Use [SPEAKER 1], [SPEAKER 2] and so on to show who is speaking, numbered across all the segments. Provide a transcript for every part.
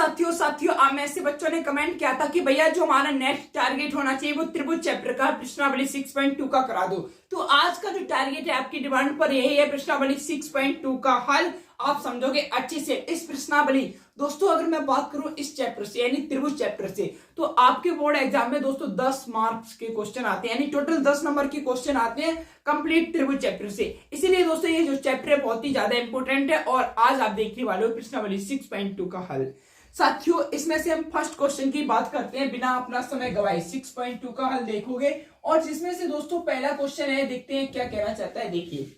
[SPEAKER 1] साथियों साथियों आप में से बच्चों ने कमेंट किया था कि भैया जो हमारा नेक्स्ट टारगेट होना चाहिए वो त्रिभुज चैप्टर का प्रश्नावली 6.2 का करा दो। तो आज का जो टारगेट है आपकी डिमांड पर यही है, प्रश्नावली 6.2 का हल आप समझोगे अच्छे से। इस प्रश्नावली दोस्तों अगर मैं बात करूं इस चैप्टर से यानी त्रिभुज चैप्टर से, तो आपके बोर्ड एग्जाम में दोस्तों 10 मार्क्स के क्वेश्चन आते हैं, यानी टोटल 10 नंबर के क्वेश्चन आते हैं कंप्लीट त्रिभुज चैप्टर से। इसीलिए दोस्तों ये जो चैप्टर है बहुत ही ज्यादा इंपॉर्टेंट है और आज आप देखने वाले हो प्रश्नावली 6.2 का हल। साथियों इसमें से हम फर्स्ट क्वेश्चन की बात करते हैं बिना अपना समय गवाए। 6.2 का हल देखोगे और जिसमें से दोस्तों पहला क्वेश्चन है, देखते हैं क्या कहना चाहता है। देखिए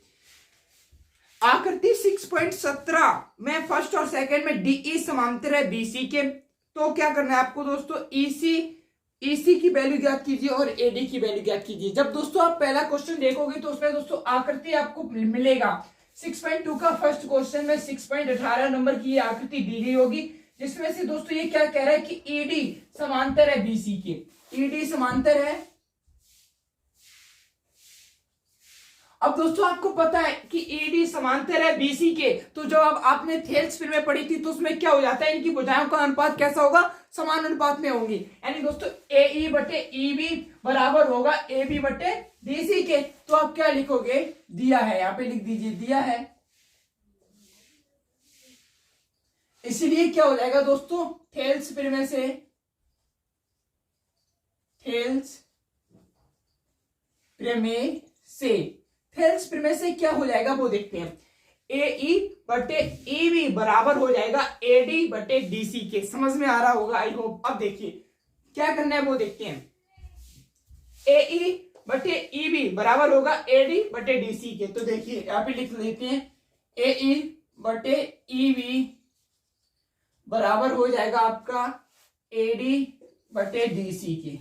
[SPEAKER 1] आकृति 6.17 में फर्स्ट और सेकंड में डीई समांतर है बीसी के, तो क्या करना है आपको दोस्तों, ईसी की वैल्यू ज्ञात कीजिए और एडी की वैल्यू ज्ञात कीजिए। जब दोस्तों आप पहला क्वेश्चन देखोगे तो उसमें दोस्तों आकृति आपको मिलेगा 6.2 का फर्स्ट क्वेश्चन में 6.18 नंबर की आकृति दी गई होगी, जिसमें से दोस्तों ये क्या कह रहा है कि ईडी समांतर है बीसी के, ईडी समांतर है। अब दोस्तों आपको पता है कि ईडी समांतर है बीसी के, तो जब अब आपने थेल्स फिल्म में पढ़ी थी तो उसमें क्या हो जाता है, इनकी भुजाओं का अनुपात कैसा होगा, समान अनुपात में होंगी। यानी दोस्तों ए बटे ईबी बराबर होगा ए बी बटे बीसी के। तो आप क्या लिखोगे, दिया है, यहां पे लिख दीजिए दिया है। इसीलिए क्या हो जाएगा दोस्तों, थेल्स प्रमेय से, थेल्स प्रमेय से, थेल्स प्रमेय से क्या हो जाएगा वो देखते हैं। ए बटे ईबी बराबर हो जाएगा एडी बटे डीसी के। समझ में आ रहा होगा आई होप। अब देखिए क्या करना है वो देखते हैं। ए बटे ईबी बराबर होगा एडी बटे डीसी के, तो देखिए यहां पे लिख लेते हैं ए बटे ईबी बराबर हो जाएगा आपका एडी बटे डीसी के।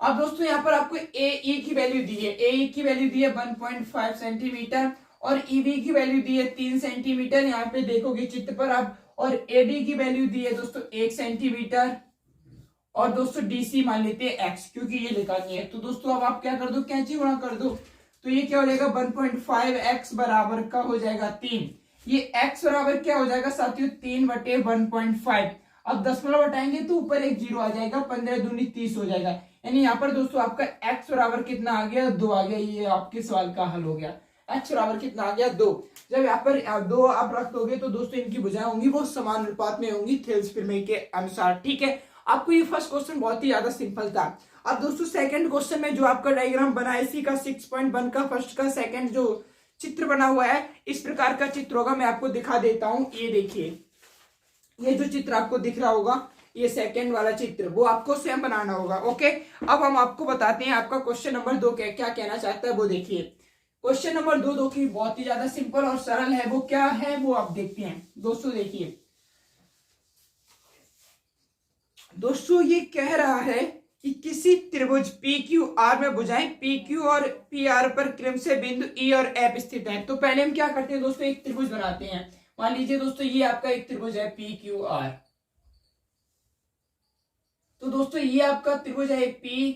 [SPEAKER 1] अब दोस्तों यहां पर आपको ए की वैल्यू दी है, ए की वैल्यू दी है 1.5 सेंटीमीटर और ईबी की वैल्यू दी है 3 सेंटीमीटर, यहाँ पे देखोगे चित्र पर आप, और एडी की वैल्यू दी है दोस्तों 1 सेंटीमीटर और दोस्तों डीसी मान लेते हैं एक्स, क्योंकि ये निकालनी है। तो दोस्तों अब आप क्या कर दो, कैंची गुणा कर दो, तो ये क्या हो जाएगा 1.5 एक्स बराबर का हो जाएगा 3। ये एक्स बराबर क्या हो जाएगा साथियों 3 बटे 1.5। अब दशमलव हटाएंगे तो ऊपर एक जीरो आ जाएगा, 15 दूनी 30 हो जाएगा। यानी यहाँ पर दोस्तों आपका x बराबर कितना आ गया, 2 आ गया। ये आपके सवाल का हल हो गया। x बराबर कितना आ गया, 2। जब यहाँ पर 2 आप रख दोगे तो दोस्तों इनकी भुजाएं होंगी वो समान अनुपात में होंगी थेल्स प्रमेय के अनुसार। ठीक है, आपको ये फर्स्ट क्वेश्चन बहुत ही ज्यादा सिंपल था। अब दोस्तों सेकंड क्वेश्चन में जो आपका डायग्राम बना है इसी का 6.1 का फर्स्ट का सेकंड जो चित्र बना हुआ है, इस प्रकार का चित्र होगा। मैं आपको दिखा देता हूं, ये देखिए, ये जो चित्र आपको दिख रहा होगा ये सेकंड वाला चित्र, वो आपको स्वयं बनाना होगा। ओके, अब हम आपको बताते हैं आपका क्वेश्चन नंबर 2 क्या कहना चाहता है वो देखिए। क्वेश्चन नंबर 2 दो की बहुत ही ज्यादा सिंपल और सरल है, वो क्या है वो आप देखते हैं। दोस्तों देखिए दोस्तों ये कह रहा है कि किसी त्रिभुज पी क्यू आर में भुजाएं पी क्यू और पी आर पर क्रम से बिंदु ई और एफ स्थित है। तो पहले हम क्या करते हैं दोस्तों, एक त्रिभुज बनाते हैं। मान लीजिए दोस्तों ये आपका एक त्रिभुज है पी क्यू आर, तो दोस्तों ये आपका त्रिभुज है पी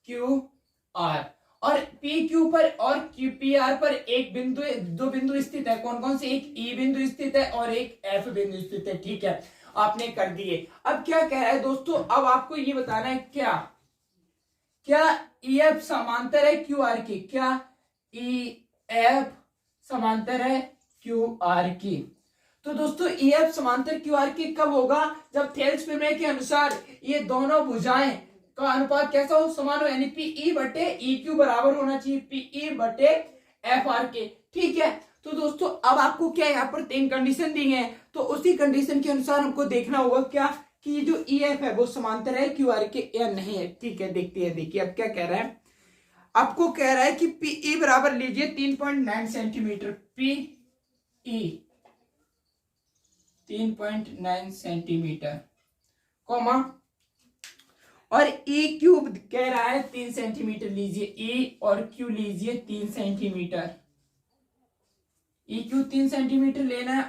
[SPEAKER 1] क्यू आर, और पी क्यू पर और पी आर पर एक बिंदु, दो बिंदु स्थित है। कौन कौन से, एक ई बिंदु स्थित है और एक एफ बिंदु स्थित है। ठीक है, आपने कर दिए। अब क्या कह रहा है दोस्तों, अब आपको ये बताना है क्या क्या ई एफ समांतर है क्यू आर की, क्या ई एफ समांतर है क्यू आर की। तो दोस्तों ई एफ समांतर क्यू आर की कब होगा, जब थेल्स प्रमेय के अनुसार ये दोनों भुजाएं का अनुपात कैसा हो, समान हो। यानी पी ई बटे ई क्यू बराबर होना चाहिए पी ई बटे एफ आर के। ठीक है, तो दोस्तों अब आपको क्या यहाँ पर 3 कंडीशन दी है, तो उसी कंडीशन के अनुसार हमको देखना होगा क्या कि जो ई एफ है वो समांतर है क्यू आर के या नहीं है। ठीक है, देखते हैं। देखिए अब क्या कह रहा है, आपको कह रहा है कि पी ई बराबर लीजिए 3.9 centimetre, P E 3.9 centimetre comma, और ई क्यूब कह रहा है 3 सेंटीमीटर लीजिए, ई और क्यू लीजिए 3 सेंटीमीटर, ई क्यू 3 सेंटीमीटर लेना है।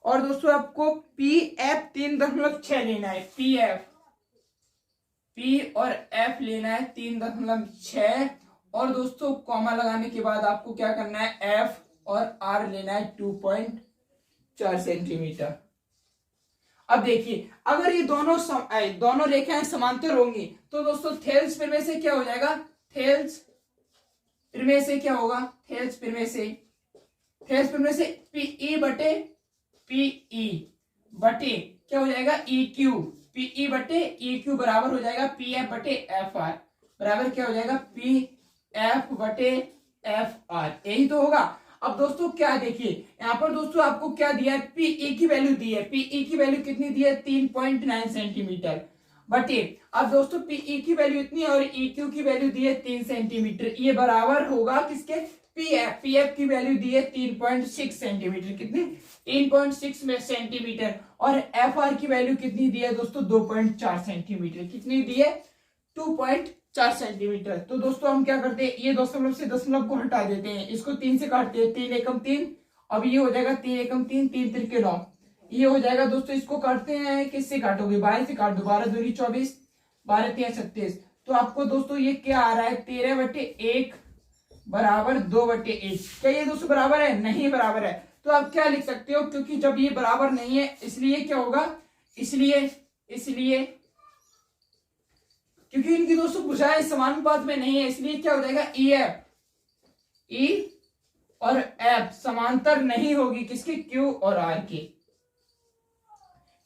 [SPEAKER 1] और दोस्तों आपको पी एफ 3.6 लेना है, पी और एफ लेना है 3.6, और दोस्तों कॉमा लगाने के बाद आपको क्या करना है, एफ और आर लेना है 2.4 सेंटीमीटर। अब देखिए अगर ये दोनों रेखाएं समांतर होंगी तो दोस्तों थेल्स प्रमेय से क्या हो जाएगा, थेल्स प्रमेय से क्या होगा, थेल्स प्रमेय से पीई बटे क्या हो जाएगा, ई क्यू, पीई बटे ई क्यू बराबर हो जाएगा पी एफ बटे एफ आर, बराबर क्या हो जाएगा पी एफ बटे एफ आर, यही तो होगा। अब दोस्तों क्या देखिए यहाँ पर दोस्तों आपको क्या दिया है, पीई की वैल्यू दी है, पीई की वैल्यू कितनी दी है 3.9 सेंटीमीटर बटे, अब दोस्तों पीई की वैल्यू इतनी है और ई क्यू की वैल्यू दी है 3 सेंटीमीटर, ये बराबर होगा किसके, पीएफ की वैल्यू दी है 3.6 सेंटीमीटर, कितनी 3.6 सेंटीमीटर, और एफ आर की वैल्यू कितनी दी है दोस्तों 2.4 सेंटीमीटर, कितनी दी है 2.4 सेंटीमीटर। तो दोस्तों हम क्या करते हैं, ये दशमलव से दशमलव को हटा देते हैं, इसको 3 से काटते हैं, 3 एकम 3, अब ये हो जाएगा 3 एकम 3, 3 तिरके 9, ये हो जाएगा दोस्तों, इसको काटते हैं, किससे काटोगे 12 से काट दो, 12 दूनी 24, 12 तिया 36, तो आपको दोस्तों ये क्या आ रहा है 13/1 बराबर 2/1, क्या ये दोस्तों बराबर है, नहीं बराबर है, तो आप क्या लिख सकते हो, क्योंकि जब ये बराबर नहीं है इसलिए क्या होगा, इसलिए क्योंकि इनकी दोस्तों भुजाएं समानुपात में नहीं है, इसलिए क्या हो जाएगा ई और एफ समांतर नहीं होगी, किसके क्यू और आर के,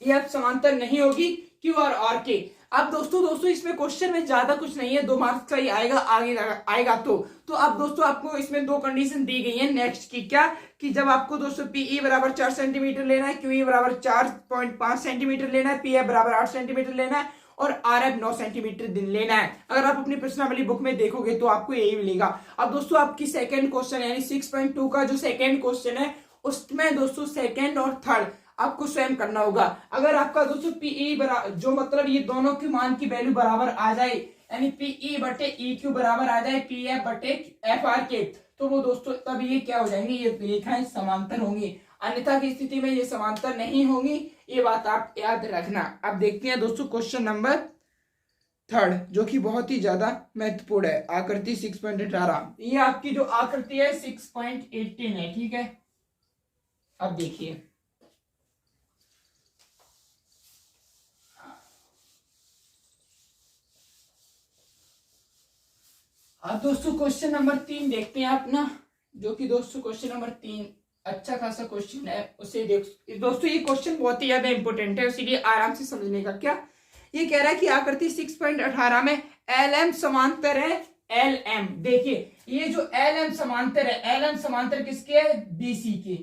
[SPEAKER 1] एफ समांतर नहीं होगी क्यू और आर के। अब दोस्तों इसमें क्वेश्चन में ज्यादा कुछ नहीं है, 2 मार्क्स का ही आएगा, आगे आएगा तो अब दोस्तों आपको इसमें 2 कंडीशन दी गई है नेक्स्ट की, क्या कि जब आपको दोस्तों पीई बराबर 4 सेंटीमीटर लेना है, क्यूई बराबर 4.5 सेंटीमीटर लेना है, पीएफ बराबर 8 सेंटीमीटर लेना है और आरएफ 9 सेंटीमीटर लेना है। अगर आप अपनी प्रश्नावली बुक में देखोगे तो आपको यही मिलेगा। अब दोस्तों आपकी सेकंड क्वेश्चन यानी 6.2 का जो सेकंड क्वेश्चन है उसमें दोस्तों सेकंड और थर्ड आपको स्वयं करना होगा। अगर आपका दोस्तों पीई जो मतलब ये दोनों के मान की वैल्यू बराबर आ जाए, यानी पीई बटे ई क्यू बराबर आ जाए पी एफ बटे एफ आर के, तो वो दोस्तों तब ये क्या हो जाएंगे, ये रेखाएं समांतर होंगी, अन्यथा की स्थिति में ये समांतर नहीं होंगी, ये बात आप याद रखना। अब देखते हैं दोस्तों क्वेश्चन नंबर 3 जो कि बहुत ही ज्यादा महत्वपूर्ण है, आकृति 6.18, ये आपकी जो आकृति है 6.18 है, ठीक है। अब देखिए अब दोस्तों क्वेश्चन नंबर 3 देखते हैं अपना, जो कि दोस्तों क्वेश्चन नंबर 3 अच्छा खासा क्वेश्चन है, उसे देख दोस्तों, ये क्वेश्चन बहुत ही ज्यादा इंपॉर्टेंट है, इसीलिए आराम से समझने का। क्या ये कह रहा है कि आकृति 6.18 में एल एम समांतर है, एल एम, देखिए ये जो एल एम समांतर है, एल एम समांतर किसके है, बीसी के,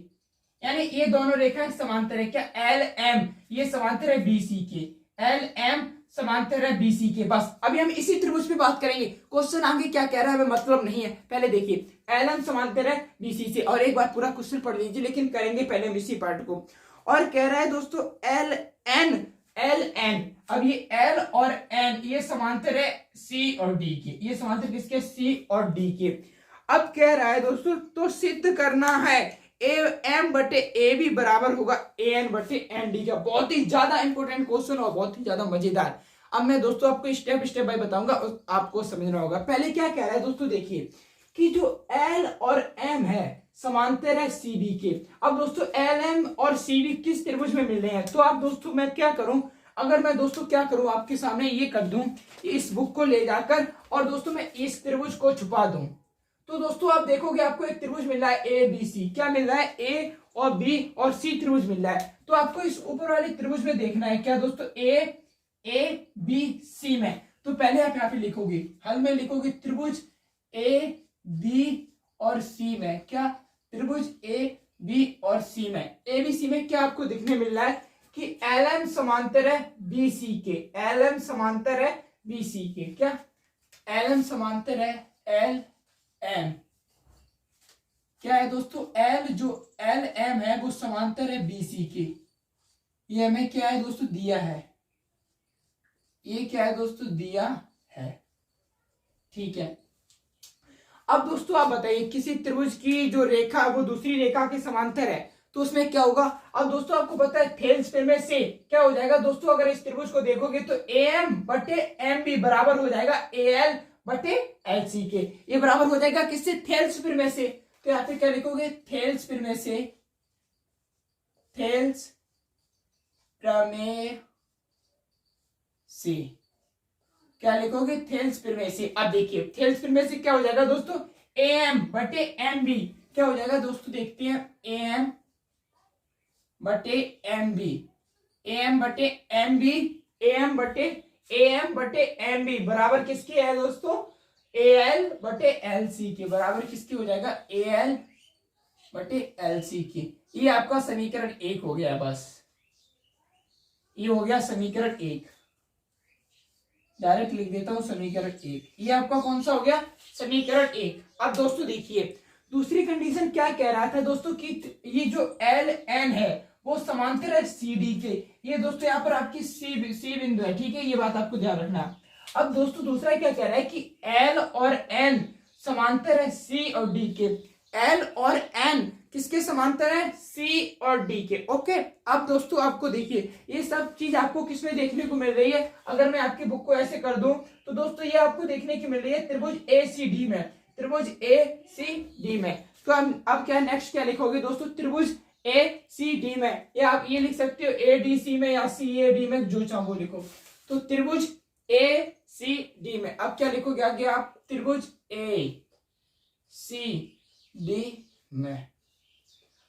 [SPEAKER 1] यानी ये दोनों रेखाएं समांतर है, क्या एल एम ये समांतर है बीसी के, एल एम समांतर है बीसी के। बस अभी हम इसी त्रिभुज पे बात करेंगे, क्वेश्चन आगे क्या कह रहा है हमें मतलब नहीं है, पहले देखिए एल एम समांतर है बीसी से, और एक बार पूरा क्वेश्चन पढ़ लीजिए, लेकिन करेंगे पहले हम इसी पार्ट को। और कह रहा है दोस्तों एल एन, अब ये एल और एन ये समांतर है सी और डी के, ये समांतर किसके, सी और डी के। अब कह रहा है दोस्तों तो सिद्ध करना है ए एम बटे ए भी बराबर होगा ए एन बटे एन डी का। बहुत ही ज्यादा इंपॉर्टेंट क्वेश्चन और बहुत ही ज्यादा मजेदार। अब मैं दोस्तों आपको स्टेप बाय बताऊंगा, आपको समझना होगा। पहले क्या कह रहा है दोस्तों, देखिए कि जो एल और एम है समांतर है सी बी के। अब दोस्तों एल एम और सी बी किस त्रिभुज में मिल रहे हैं, तो आप दोस्तों मैं क्या करूं, अगर मैं दोस्तों क्या करूं आपके सामने ये कर दूं, इस बुक को ले जाकर और दोस्तों मैं इस त्रिभुज को छुपा दूं, तो दोस्तों आप देखोगे आपको एक त्रिभुज मिल रहा है ए बी सी, क्या मिल रहा है, ए और बी और सी त्रिभुज मिल रहा है। तो आपको इस ऊपर वाले त्रिभुज में देखना है क्या दोस्तों, ए बी सी में। तो पहले आप यहाँ पे लिखोगे, हल में लिखोगे त्रिभुज ए बी और सी में, क्या त्रिभुज ए बी और सी में, ए बी सी में क्या आपको दिखने मिल रहा है कि एल एम समांतर है बी सी के, एल एम समांतर है बी सी के, क्या एल एम समांतर है एल एम, क्या है दोस्तों, एल जो एल एम है वो समांतर है बीसी के, ये हमें क्या है दोस्तों दिया है, ये क्या है दोस्तों दिया है, ठीक है। अब दोस्तों आप बताइए किसी त्रिभुज की जो रेखा वो दूसरी रेखा के समांतर है तो उसमें क्या होगा। अब दोस्तों आपको पता है थेल्स प्रमेय से क्या हो जाएगा दोस्तों, अगर इस त्रिभुज को देखोगे तो ए एम बटे एम बी बराबर हो जाएगा ए एल बटे एल सी के, ये बराबर हो जाएगा किससे, थेल्स प्रमेय से। तो यहाँ पे क्या लिखोगे, थेल्स प्रमेय से, थेल्स प्रमेय से क्या लिखोगे? थेल्स प्रमेय से। अब देखिए थेल्स प्रमेय से क्या हो जाएगा दोस्तों? एम बटे एम बी क्या हो जाएगा दोस्तों? देखते हैं। एम बटे एम बी, एम बटे एम बी, एम बटे एम बी बराबर किसके है दोस्तों? ए एल बटे एल सी के बराबर किसकी हो जाएगा? ए एल बटे एल सी के। ये आपका समीकरण 1 हो गया। बस ये हो गया समीकरण 1। डायरेक्ट लिख देता हूं समीकरण 1। ये आपका कौन सा हो गया? समीकरण 1। अब दोस्तों देखिए दूसरी कंडीशन क्या कह रहा था दोस्तों कि ये जो एल एन है वो समांतर है सी डी के। ये दोस्तों यहाँ पर आपकी सी बिंदु है, ठीक है, ये बात आपको ध्यान रखना। अब दोस्तों दूसरा क्या कह रहा है कि एल और एन समांतर है सी और डी के। एल और एन किसके समांतर है? सी और डी के। ओके, अब दोस्तों आपको देखिए ये सब चीज आपको किसमें देखने को मिल रही है? अगर मैं आपकी बुक को ऐसे कर दूं तो दोस्तों ये आपको देखने की मिल रही है त्रिभुज ए सी डी में, त्रिभुज ए सी डी में। तो अब क्या नेक्स्ट क्या लिखोगे दोस्तों? त्रिभुज ए सी डी में, या आप ये लिख सकते हो ए डी सी में या सी ए डी में, जो चाहो लिखो। तो त्रिभुज ए सी डी में अब क्या लिखोगे आगे आप? त्रिभुज ए सी डी में।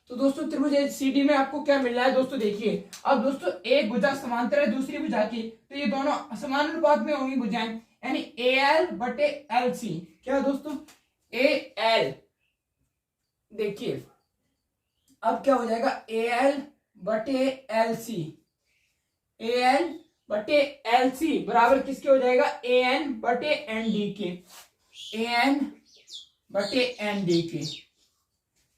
[SPEAKER 1] तो दोस्तों त्रिभुज ए सी डी में आपको क्या मिल रहा है दोस्तों? देखिए अब दोस्तों एक भुजा समांतर है दूसरी भुजा की, तो ये दोनों समान अनुपात में होंगी भुजाएं, यानी ए एल बटे एल सी। क्या दोस्तों? ए एल, देखिए अब क्या हो जाएगा? ए एल बटे एल सी, ए एल बटे एल सी बराबर किसके हो जाएगा? ए एन बटे एन डी के, ए एन बटे एन डी के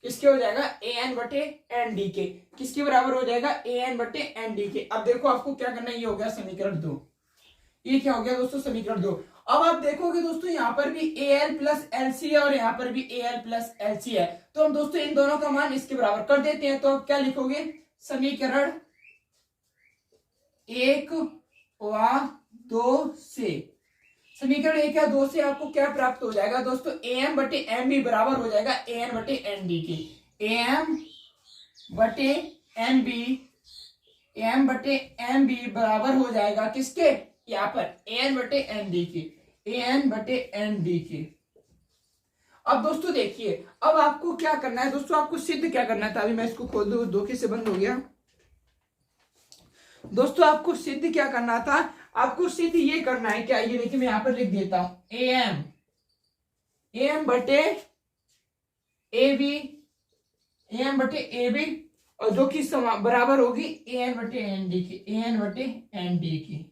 [SPEAKER 1] किसके हो जाएगा? ए एन बटे एन डी के किसके बराबर हो जाएगा? ए एन बटे एन डी के। अब देखो आपको क्या करना है, ये हो गया समीकरण 2। ये क्या हो गया दोस्तों? समीकरण 2। अब आप देखोगे दोस्तों यहाँ पर भी A L plus L C है और यहाँ पर भी A L plus L C है, तो हम दोस्तों इन दोनों का मान इसके बराबर कर देते हैं। तो आप क्या लिखोगे? समीकरण 1 व 2 से, समीकरण 1 या 2 से आपको क्या प्राप्त हो जाएगा दोस्तों? ए एम बटे एम बी बराबर हो जाएगा ए एन बटे एन डी के। ए एम बटे एम बी, ए एम बटे एम बी बराबर हो जाएगा किसके? यहाँ पर ए एन बटे एन डी के, ए एन बटे एन डी के। अब दोस्तों देखिए अब आपको क्या करना है दोस्तों? आपको सिद्ध क्या करना था? अभी मैं इसको खोल दूं, धोखे से बंद हो गया। दोस्तों आपको सिद्ध क्या करना था? आपको सिद्ध ये करना है क्या? ये देखिए मैं यहां पर लिख देता हूं, ए एम बटे ए बी, ए एम बटे ए बी, और जो कि बराबर होगी ए एन बटे एन डी की, ए एन बटे एन डी की।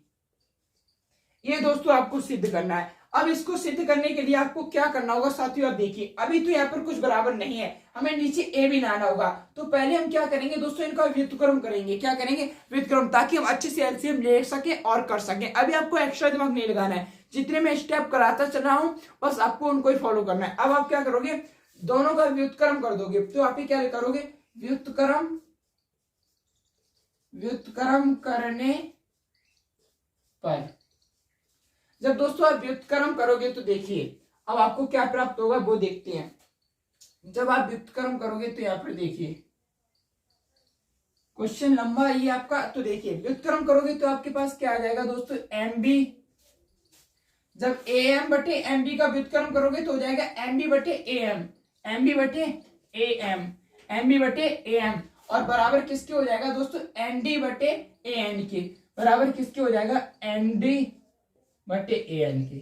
[SPEAKER 1] ये दोस्तों आपको सिद्ध करना है। अब इसको सिद्ध करने के लिए आपको क्या करना होगा साथियों? आप देखिए अभी तो यहाँ पर कुछ बराबर नहीं है, हमें नीचे ए भी लाना होगा। तो पहले हम क्या करेंगे दोस्तों? इनका व्युत्क्रम करेंगे। क्या करेंगे? व्युत्क्रम, ताकि हम अच्छे से एलसीएम ले सके और कर सके। अभी आपको एक्स्ट्रा दिमाग नहीं लगाना है, जितने मैं स्टेप कराता चल रहा हूं बस आपको उनको ही फॉलो करना है। अब आप क्या करोगे? दोनों का व्युत्क्रम कर दोगे। तो आप क्या करोगे? व्युत्क्रम करने पर जब दोस्तों आप व्युत्क्रम करोगे तो देखिए अब आपको क्या प्राप्त होगा वो देखते हैं। जब आप व्युत्क्रम करोगे तो यहाँ पर देखिए क्वेश्चन लंबा है ये आपका। तो देखिए व्युत्क्रम करोगे तो आपके पास क्या आ जाएगा दोस्तों? M B. जब ए एम बटे एम बी का व्युत्क्रम करोगे तो हो जाएगा एम बी बटे ए एम, एम बी बटे ए एम, एम बी बटे ए एम, और बराबर किसके हो जाएगा दोस्तों? एन डी बटे ए एन के बराबर किसके हो जाएगा? एन डी बटे ए एन के।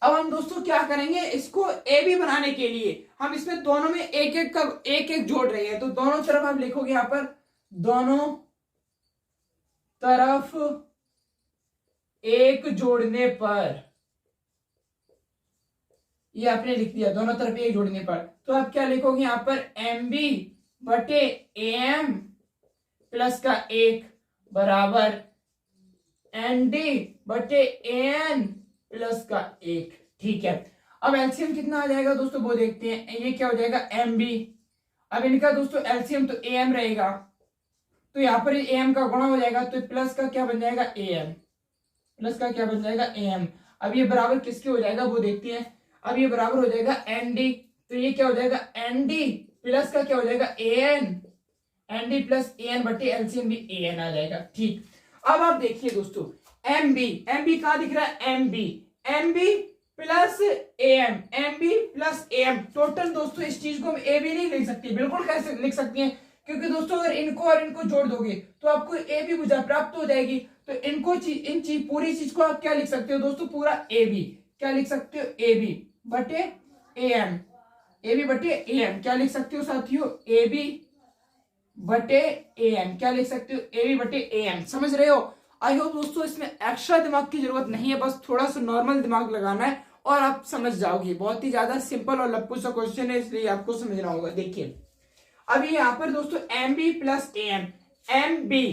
[SPEAKER 1] अब हम दोस्तों क्या करेंगे? इसको ए बी बनाने के लिए हम इसमें दोनों में एक एक का एक एक जोड़ रहे हैं। तो दोनों तरफ आप लिखोगे यहाँ पर, दोनों तरफ एक जोड़ने पर, ये आपने लिख दिया दोनों तरफ एक जोड़ने पर। तो आप क्या लिखोगे यहाँ पर? एम बी बटे ए एम प्लस का 1 बराबर एन डी बटे एन प्लस का 1। ठीक है, अब एलसीएम कितना आ जाएगा दोस्तों वो देखते हैं। ये क्या हो जाएगा? M B. अब इनका दोस्तों एलसीएम तो ए एम रहेगा, तो यहाँ पर ए एम का गुणा हो जाएगा, तो प्लस का क्या बन जाएगा? ए एम, प्लस का क्या बन जाएगा? A M. अब ये बराबर किसके हो जाएगा वो देखते हैं। अब ये बराबर हो जाएगा एन डी, तो ये क्या हो जाएगा? एन डी प्लस का क्या हो जाएगा? A N N D plus A N बटे एलसीएम भी ए एन आ जाएगा। ठीक, अब आप देखिए दोस्तों एम बी कहाँ दिख रहा है, M B plus A M total. दोस्तों इस चीज को हम ए बी नहीं लिख सकते, बिल्कुल कैसे लिख सकते हैं, क्योंकि दोस्तों अगर इनको और इनको जोड़ दोगे तो आपको ए बी भुजा प्राप्त हो जाएगी। तो इनको पूरी चीज को आप क्या लिख सकते हो दोस्तों, पूरा ए बी क्या लिख सकते हो, ए बी बटे ए एम, ए बी बटे ए एम क्या लिख सकते हो साथियों, ए बी बटे ए एम क्या लिख सकते हो, ए बी बटे ए एम। समझ रहे हो? आई होप दोस्तों इसमें एक्स्ट्रा दिमाग की जरूरत नहीं है, बस थोड़ा सा नॉर्मल दिमाग लगाना है और आप समझ जाओगे। बहुत ही ज्यादा सिंपल और लप्पू सा क्वेश्चन है, इसलिए आपको समझना होगा। देखिए अभी यहाँ पर दोस्तों M B plus M B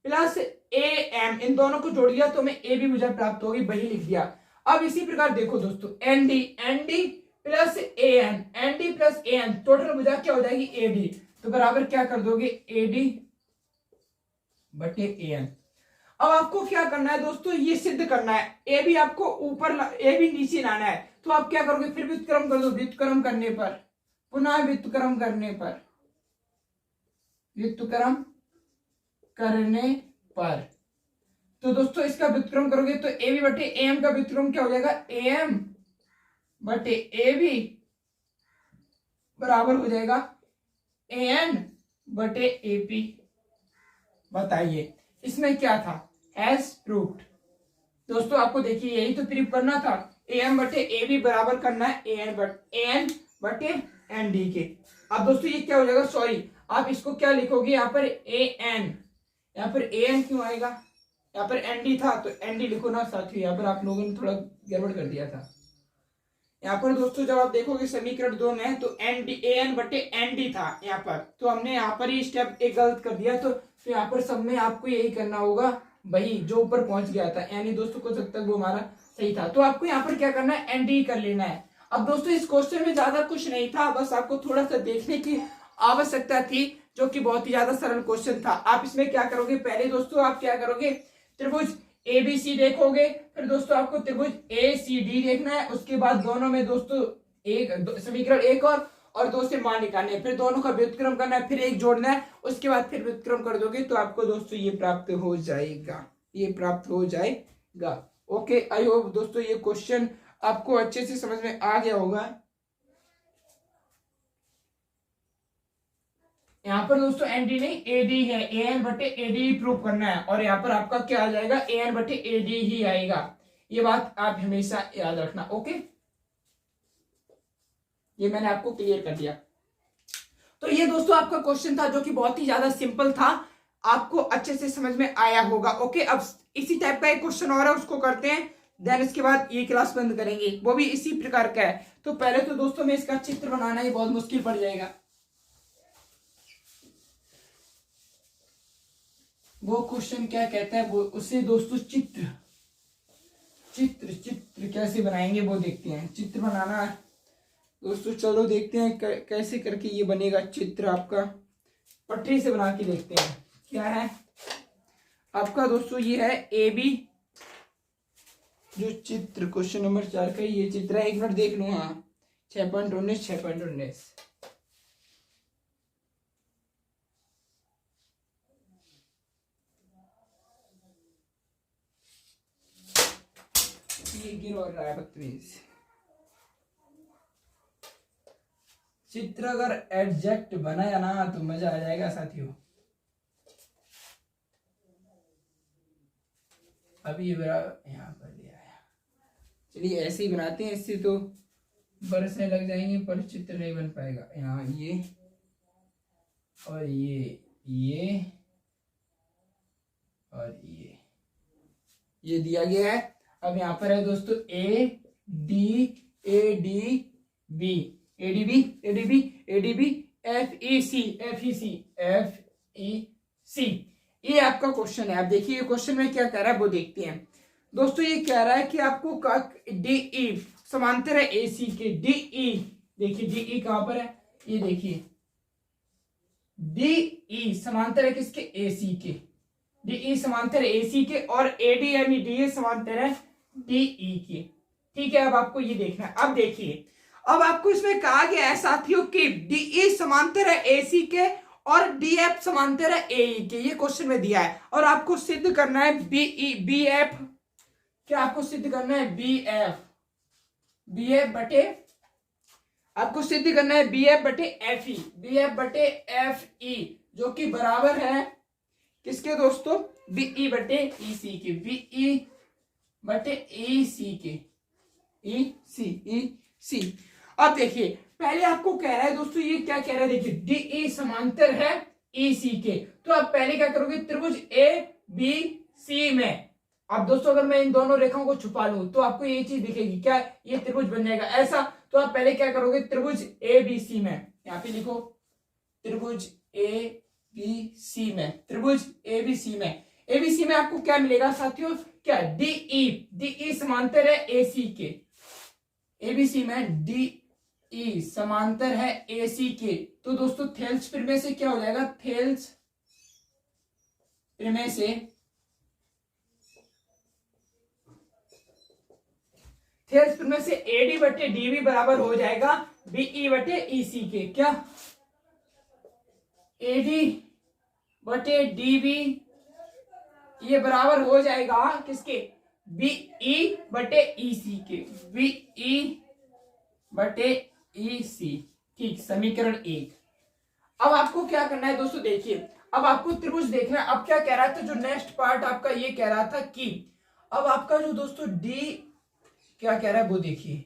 [SPEAKER 1] plus A M इन दोनों को जोड़ दिया तो हमें ए बी मुझे प्राप्त होगी, वही लिख दिया। अब इसी प्रकार देखो दोस्तों N D plus A N total मुझे क्या हो जाएगी, ए डी, तो बराबर क्या कर दोगे, ए डी बटे ए एन। अब आपको क्या करना है दोस्तों, ये सिद्ध करना है, ए बी आपको ऊपर ए बी नीचे लाना है। तो आप क्या करोगे, फिर व्युत्क्रम कर दो, व्युत्क्रम करने पर पुनः व्युत्क्रम करने पर तो दोस्तों इसका व्युत्क्रम करोगे तो ए बी बटे ए एम का व्युत्क्रम क्या हो जाएगा, ए एम बटे ए बी बराबर हो जाएगा ए एन बटे ए पी। बताइए इसमेन क्या था, हैज प्रूव्ड। दोस्तों आपको देखिए यही तो प्रूव करना था, ए एम बटे ए बी बराबर करना है ए एन बटे एन डी के। अब दोस्तों ये क्या हो जाएगा, सॉरी आप इसको क्या लिखोगे, यहाँ पर ए एन, यहाँ पर ए एन क्यों आएगा, यहाँ पर एन डी था तो एन डी लिखो ना साथियों, यहाँ पर आप लोगों ने थोड़ा गड़बड़ कर दिया था। यहाँ पर दोस्तों जब आप देखोगे समीकरण 2 में तो एन डी ए एन बटे एन डी था यहाँ पर, तो हमने यहाँ पर ही स्टेप एक गलत कर दिया। तो यहाँ पर सब में आपको यही करना होगा, वही जो ऊपर पहुंच गया था, यानी दोस्तों को जब तक वो हमारा सही था। तो आपको यहाँ पर क्या करना है, एन डी कर लेना है। अब दोस्तों इस क्वेश्चन में ज्यादा कुछ नहीं था, बस आपको थोड़ा सा देखने की आवश्यकता थी, जो कि बहुत ही ज्यादा सरल क्वेश्चन था। आप इसमें क्या करोगे, पहले दोस्तों आप क्या करोगे, त्रिभुज ए बी सी देखोगे, फिर दोस्तों आपको त्रिभुज ए सी डी देखना है, उसके बाद दोनों में दोस्तों एक समीकरण एक और दो से मान निकालने, फिर दोनों का व्युत्क्रम करना है, फिर एक जोड़ना है, उसके बाद फिर व्युत्क्रम कर दोगे तो आपको दोस्तों ये प्राप्त हो जाएगा, ये प्राप्त हो जाएगा। ओके, आई होप दोस्तों ये क्वेश्चन आपको अच्छे से समझ में आ गया होगा। यहाँ पर दोस्तों एन डी नहीं ए डी है, ए एन बटे ए डी प्रूव करना है, और यहाँ पर आपका क्या आ जाएगा, ए एन बटे ए डी ही आएगा। ये बात आप हमेशा याद रखना। ओके, ये मैंने आपको क्लियर कर दिया। तो ये दोस्तों आपका क्वेश्चन था, जो कि बहुत ही ज्यादा सिंपल था, आपको अच्छे से समझ में आया होगा। ओके, अब इसी टाइप का एक क्वेश्चन और है, उसको करते हैं, देन इसके बाद ये क्लास बंद करेंगे, वो भी इसी प्रकार का है। तो पहले तो दोस्तों में इसका चित्र बनाना ही बहुत मुश्किल पड़ जाएगा। वो क्वेश्चन क्या कहता है, वो उसे दोस्तों चित्र कैसे बनाएंगे वो देखते हैं। चित्र बनाना है दोस्तों, चलो देखते हैं कैसे करके ये बनेगा चित्र। आपका पटरी से बना के देखते हैं। क्या है आपका दोस्तों, ये है ए बी, जो चित्र क्वेश्चन नंबर 4 का ये चित्र है। एक मिनट देख लो, हाँ 6.19 ये गिर और रहा है 32। चित्र अगर एग्जैक्ट बनाया ना तो मजा आ जाएगा साथियों। अभी यहाँ पर लिया है, चलिए ऐसे ही बनाते हैं, इससे तो बरसने लग जाएंगे पर चित्र नहीं बन पाएगा। यहाँ ये और ये और ये दिया गया है। अब यहाँ पर है दोस्तों A D B F E C, ये आपका क्वेश्चन है। आप देखिए क्वेश्चन में क्या कह रहा है वो देखते हैं। दोस्तों ये कह रहा है कि आपको डी ई समांतर है ए सी के, डी ई देखिए, डी ई कहां पर है, ये देखिए डी ई समांतर है किसके, ए सी के, डी ई समांतर है ए सी के, और ए डी यानी डी ए समांतर है डी ई के। ठीक है, अब आपको ये देखना है। अब देखिए, अब आपको इसमें कहा गया है साथियों कि डी ई समांतर है ए सी के और डी एफ समांतर है ए ई के, ये क्वेश्चन में दिया है। और आपको सिद्ध करना है बी एफ, क्या आपको सिद्ध करना है बी एफ बटे, आपको सिद्ध करना है बी एफ बटे एफ ई, बी एफ बटे एफ ई, जो कि बराबर है किसके दोस्तों, बीई बटे ई सी के, बीई बटे ई सी के, ई सी। अब देखिए पहले आपको कह रहा है दोस्तों, ये क्या कह रहा है, देखिए डीई समांतर है ई सी के, तो आप पहले क्या करोगे, त्रिभुज ए बी सी में, अब दोस्तों अगर मैं इन दोनों रेखाओं को छुपा लूं तो आपको ये चीज दिखेगी, क्या ये त्रिभुज बन जाएगा ऐसा। तो आप पहले क्या करोगे, त्रिभुज ए बी सी में, यहां पे लिखो त्रिभुज ए बी सी में, त्रिभुज ए बी सी में, ए बी सी में आपको क्या मिलेगा साथियों, क्या डीई समांतर है ए सी के, एबीसी में डीई समांतर है एसी के। तो दोस्तों थेल्स प्रमेय से क्या हो जाएगा, थेल्स प्रमेय से एडी बटे डीबी बराबर हो जाएगा बीई बटे ईसी के, क्या एडी बटे डीबी ये बराबर हो जाएगा किसके, बीई बटे ईसी के, बीई बटे ईसी। ठीक, समीकरण 1। अब आपको क्या करना है दोस्तों, देखिए अब आपको त्रिभुज देखना है। अब क्या कह रहा था, जो नेक्स्ट पार्ट आपका ये कह रहा था कि अब आपका जो दोस्तों डी क्या कह रहा है वो देखिए,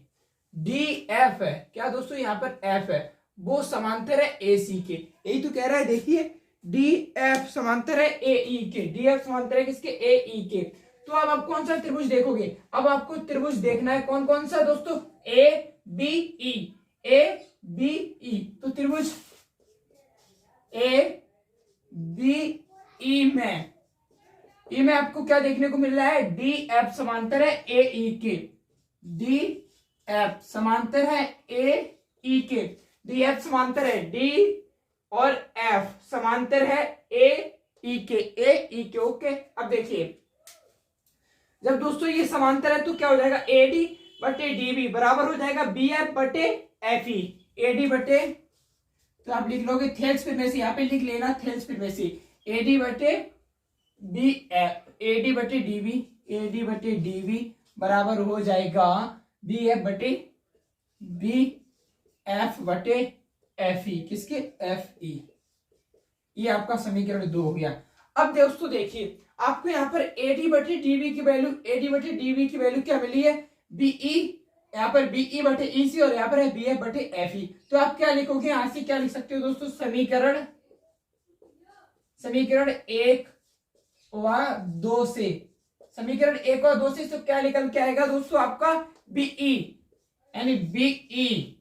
[SPEAKER 1] डी एफ है, क्या दोस्तों यहाँ पर एफ है, वो समांतर है ए सी के, यही तो कह रहा है। देखिए डी एफ समांतर है ए ई के, डी एफ समांतर है किसके, ए ई के। तो अब आप कौन सा त्रिभुज देखोगे, अब आपको त्रिभुज देखना है कौन कौन सा दोस्तों, A B E, A B E. तो त्रिभुज ए बी ई में आपको क्या देखने को मिल रहा है, डी एफ समांतर है ए ई के, डी एफ समांतर है ए ई के, डी एफ समांतर है डी और एफ समांतर है ए ई के, ओके। अब देखिए जब दोस्तों ये समांतर है तो क्या हो जाएगा, एडी बटे डीबी बराबर हो जाएगा बी एफ बटे एफ ई, एडी बटे, तो आप लिख लोगे थेल्स प्रमेय से, यहाँ पे लिख लेना थेल्स प्रमेय से, एडी बटे बी एफ, एडी बटे डीबी, एडी बटे डीबी बराबर हो जाएगा बी एफ बटे बी एफ बटे एफ ई, किसके, एफ ई। ये आपका समीकरण 2 हो गया। अब दोस्तों देखिए आपको यहाँ पर एडी बटे डीबी की वैल्यू, एडी बटे डीबी की वैल्यू क्या मिली है, बीई, यहाँ पर बीई बटे ईसी और यहाँ पर है बी एफ बटे एफ ई। तो आप क्या लिखोगे, यहां से क्या लिख सकते हो दोस्तों, समीकरण 1 और 2 से, समीकरण 1 और 2 से तो क्या निकल के आएगा दोस्तों आपका, बीई यानी बीई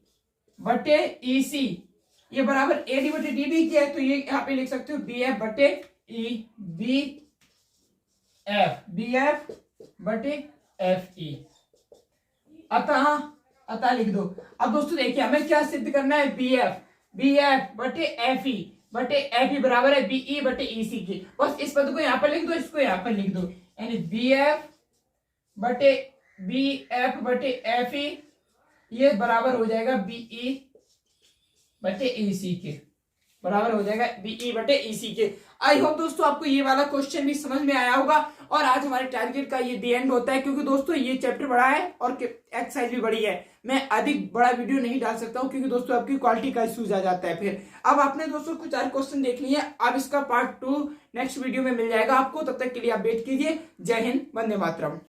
[SPEAKER 1] बटे ईसी ये बराबर एडी बटे डीबी की है, तो ये यहाँ पे लिख सकते हो बी एफ बटे ई, बी एफ बटे एफ ई, अतः लिख दो। अब दोस्तों देखिए हमें क्या सिद्ध करना है, बी एफ बटे एफ ई बराबर है बीई बटे ईसी की। बस इस पद को यहाँ पर लिख दो, इसको यहाँ पर लिख दो, यानी बी एफ बटे एफ ई ये बराबर हो जाएगा बीई बटे ईसी के, बराबर हो जाएगा बीई बटे ईसी के। आई होप दोस्तों आपको ये वाला क्वेश्चन भी समझ में आया होगा। और आज हमारे टारगेट का ये दी एंड होता है, क्योंकि दोस्तों ये चैप्टर बड़ा है और एक्सरसाइज भी बड़ी है, मैं अधिक बड़ा वीडियो नहीं डाल सकता हूँ क्योंकि दोस्तों आपकी क्वालिटी का इश्यूज आ जाता है। फिर अब आपने दोस्तों कुछ 4 क्वेश्चन देख लिए, अब इसका पार्ट 2 नेक्स्ट वीडियो में मिल जाएगा आपको। तब तक के लिए आप वेट कीजिए। जय हिंद, वंदे मातरम।